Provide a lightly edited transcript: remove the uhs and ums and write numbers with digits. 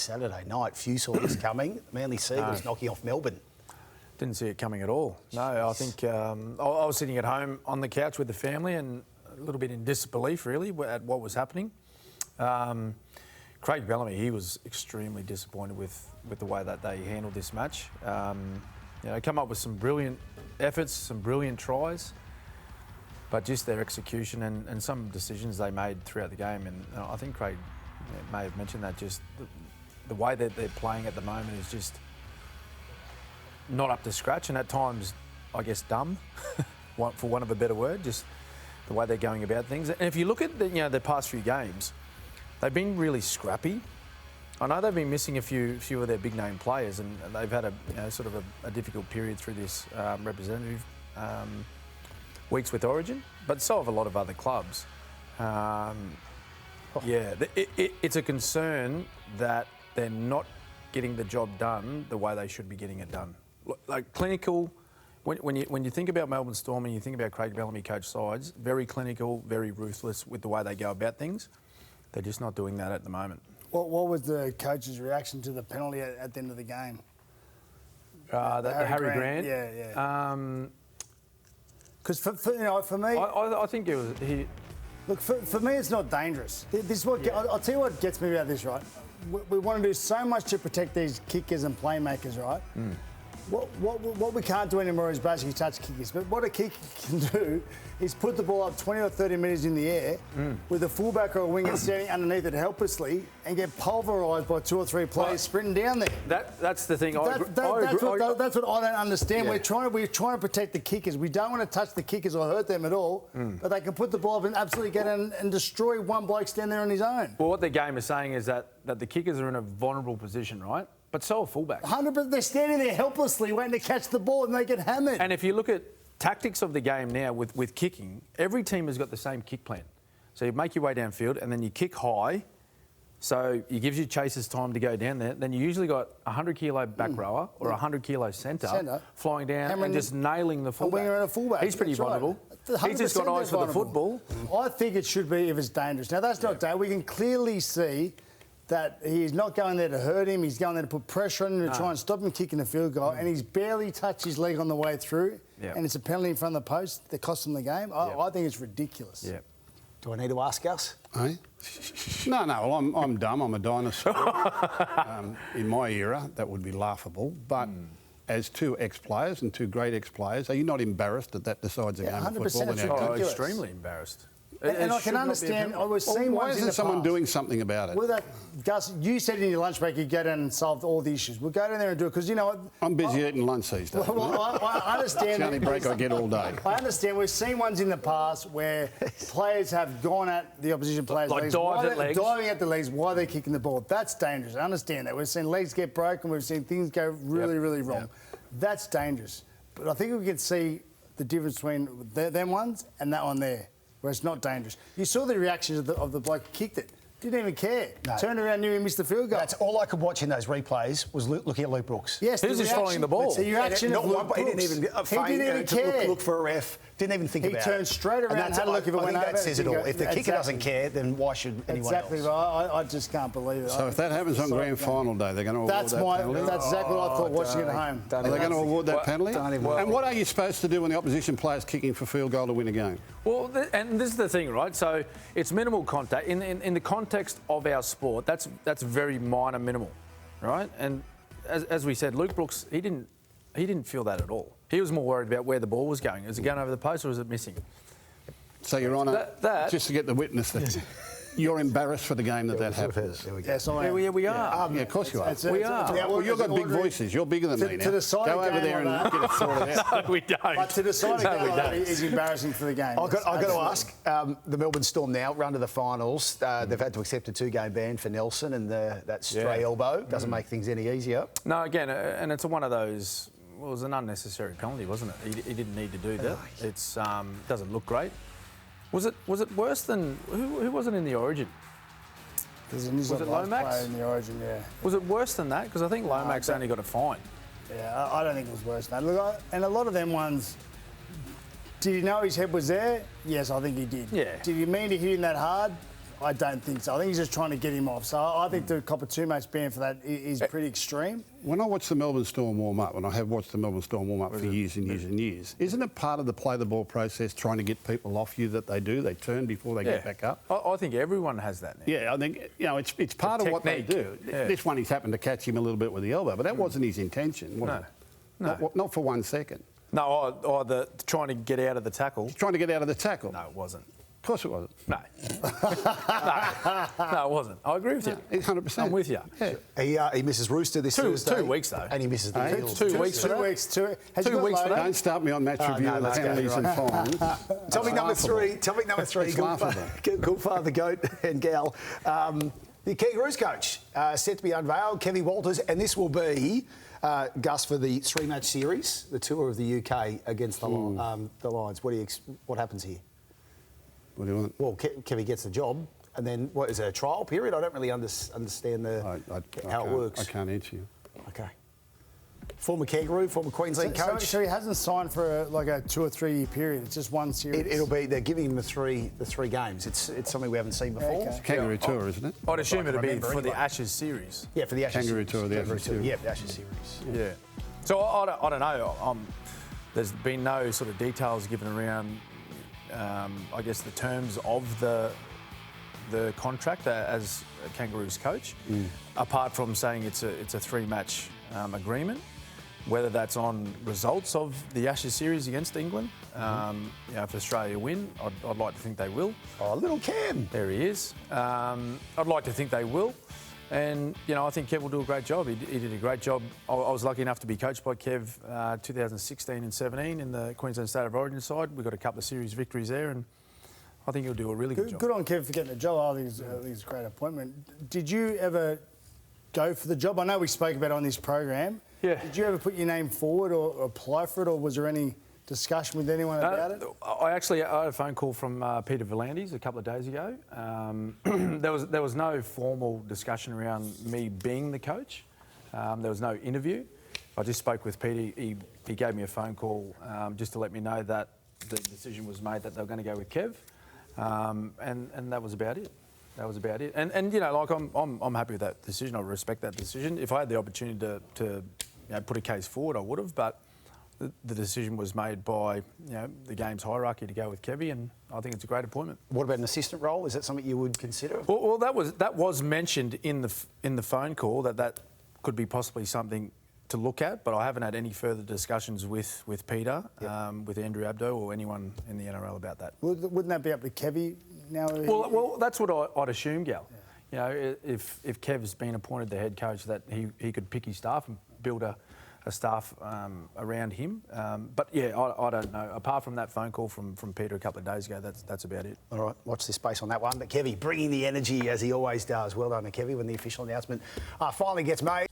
Saturday night. Few saw this coming. Manly Seagulls knocking off Melbourne. Didn't see it coming at all. No, I think I was sitting at home on the couch with the family and a little bit in disbelief, really, at what was happening. Craig Bellamy, he was extremely disappointed with the way that they handled this match. Come up with some brilliant efforts, some brilliant tries, but just their execution and some decisions they made throughout the game. And I think Craig may have mentioned that, just the way that they're playing at the moment is just not up to scratch, and at times, I guess, dumb, for want of a better word, just the way they're going about things. And if you look at the past few games, they've been really scrappy. I know they've been missing a few of their big name players, and they've had sort of a difficult period through this representative weeks with Origin, but so have a lot of other clubs. It's a concern that they're not getting the job done the way they should be getting it done. Like clinical, when you think about Melbourne Storm and you think about Craig Bellamy coach sides, very clinical, very ruthless with the way they go about things. They're just not doing that at the moment. What was the coach's reaction to the penalty at the end of the game? The Harry Grant. Yeah. Because for me, I think it was he. Look, for me, it's not dangerous. This is what I'll tell you what gets me about this, right? We want to do so much to protect these kickers and playmakers, right? What we can't do anymore is basically touch kickers. But what a kicker can do is put the ball up 20 or 30 metres in the air with a fullback or a winger standing underneath it helplessly and get pulverised by 2 or 3 players sprinting down there. That's the thing. That's what I don't understand. Yeah. We're trying to protect the kickers. We don't want to touch the kickers or hurt them at all. But they can put the ball up and absolutely get in and destroy one bloke standing there on his own. Well, what the game is saying is that the kickers are in a vulnerable position, right? But so are fullbacks. 100%. They're standing there helplessly waiting to catch the ball and they get hammered. And if you look at tactics of the game now with kicking, every team has got the same kick plan. So you make your way downfield and then you kick high. So it gives your chasers time to go down there. Then you usually got a 100-kilo back rower or a 100-kilo centre flying down and just nailing the fullback. A winger and a fullback. He's pretty vulnerable. Right. He's just got eyes for the football. I think it should be if it's dangerous. Now, that's not dangerous. We can clearly see that he's not going there to hurt him. He's going there to put pressure on him to try and stop him kicking the field goal. And he's barely touched his leg on the way through. Yep. And it's a penalty in front of the post that cost him the game. I think it's ridiculous. Yep. Do I need to ask Gus? Eh? No. Well, I'm dumb. I'm a dinosaur. In my era, that would be laughable. But as 2 ex-players and 2 great ex-players, are you not embarrassed that decides a game of football? Extremely embarrassed. And I can understand. I was seeing why isn't someone doing something about it? Well, Gus, you said in your lunch break you'd go down and solve all the issues. We'll go down there and do it because you know what? I'm busy eating lunch these days. Well, I understand. It's the only break I get all day. I understand. We've seen ones in the past where players have gone at the opposition players' legs. Diving at the legs while they're kicking the ball. That's dangerous. I understand that. We've seen legs get broken. We've seen things go really, really wrong. Yep. That's dangerous. But I think we can see the difference between them ones and that one there, where it's not dangerous. You saw the reaction of the bloke who kicked it. Didn't even care. No. Turned around, knew he missed the field goal. That's all I could watch in those replays was looking at Luke Brooks. Yes, he was just following the ball. The reaction of Luke Brooks. He didn't even care. Look for a ref. Didn't even think about it. He turned straight around and had a look if it went over. I think that says it all. If the kicker doesn't care, then why should anyone else? Exactly right. I just can't believe it. So if that happens on grand final day, they're going to award that penalty? That's exactly what I thought watching it at home. Are they going to award that penalty? And what are you supposed to do when the opposition player's kicking for field goal to win a game? Well, and this is the thing, right? So it's minimal contact. In the context of our sport, that's very minor minimal, right? And as we said, Luke Brooks, he didn't feel that at all. He was more worried about where the ball was going. Is it going over the post or is it missing? So, Your Honour, just to get the witness that you're embarrassed for the game that happens. Yes, I am. Yeah, we are. Yeah, of course you are. We are. Well, you've got big voices. You're bigger than me now. Go over there and get it sorted out. No, we don't. But to decide a game is embarrassing for the game. I've got to ask, the Melbourne Storm now run to the finals. They've had to accept a 2-game ban for Nelson and that stray elbow. Doesn't make things any easier. No, again, and it's one of those. Well, it was an unnecessary penalty, wasn't it? He didn't need to do that. It's doesn't look great. Was it worse than who wasn't in the Origin? Was it Lomax? In the Origin, yeah. Was it worse than that? Because I think Lomax only got a fine. Yeah, I don't think it was worse than that. Look, and a lot of them ones. Did he know his head was there? Yes, I think he did. Yeah. Did he mean to hit him that hard? I don't think so. I think he's just trying to get him off. So I think the copper 2-match ban for that is pretty extreme. When I watch the Melbourne Storm warm up, and I have watched the Melbourne Storm warm up for years and years and years, isn't it part of the play the ball process trying to get people off you that they do? They turn before they get back up. I think everyone has that now. Yeah, I think it's part of what they do. Yeah. This one, he's happened to catch him a little bit with the elbow, but that wasn't his intention, was it? No. Not for 1 second. No, the trying to get out of the tackle. Trying to get out of the tackle. No, it wasn't. Of course it wasn't. No. No, it wasn't. I agree with you. 100%. I'm with you. Yeah. He misses Rooster this Thursday. 2 weeks, though. And he misses the Eels. 2 weeks. 2 weeks. Has 2 he got weeks for that. Don't start me on match review and penalties and fines. Topic number three. It's laughable. Good father, goat and gal. The Kangaroos coach set to be unveiled, Kevin Walters, and this will be, Gus, for the 3-match series, the tour of the UK against the Lions. What happens here? What do you want? Well, Kevin gets the job, and then what is it, a trial period? I don't really understand how it works. I can't answer you. Okay. Former Kangaroo, former Queensland coach. So he hasn't signed for a 2 or 3 year period. It's just one series. They're giving him the three games. It's something we haven't seen before. Okay. It's a Kangaroo Tour, isn't it? I'd assume it'd be remember for the anyway. Ashes series. Yeah, for the Ashes Kangaroo series. Tour, the Ashes series. Yeah, the Ashes series. Yeah. So I don't know. There's been no sort of details given around, I guess, the terms of the contract as a Kangaroos coach, apart from saying it's a 3-match agreement. Whether that's on results of the Ashes series against England, if Australia win, I'd like to think they will. Oh, little Cam. There he is. I'd like to think they will. And, I think Kev will do a great job. He did a great job. I was lucky enough to be coached by Kev 2016 and 17 in the Queensland State of Origin side. We got a couple of series victories there, and I think he'll do a really good job. Good on Kev for getting the job. I think it's a great appointment. Did you ever go for the job? I know we spoke about it on this program. Yeah. Did you ever put your name forward or apply for it, or was there any discussion with anyone about it? I had a phone call from Peter Volandis a couple of days ago. There was no formal discussion around me being the coach. There was no interview. I just spoke with Peter. He gave me a phone call just to let me know that the decision was made that they were going to go with Kev, and that was about it. That was about it. And I'm happy with that decision. I respect that decision. If I had the opportunity to put a case forward, I would have. But the decision was made by the game's hierarchy to go with Kevy, and I think it's a great appointment. What about an assistant role? Is that something you would consider? Well, that was mentioned in the phone call that could be possibly something to look at, but I haven't had any further discussions with Peter, with Andrew Abdo, or anyone in the NRL about that. Wouldn't that be up to Kevy now? Well, that's what I'd assume, Gal. If Kev's been appointed the head coach, that he could pick his staff and build a staff around him. But yeah, I don't know. Apart from that phone call from Peter a couple of days ago, that's about it. All right, watch this space on that one. But Kevy bringing the energy as he always does. Well done to Kevy when the official announcement finally gets made.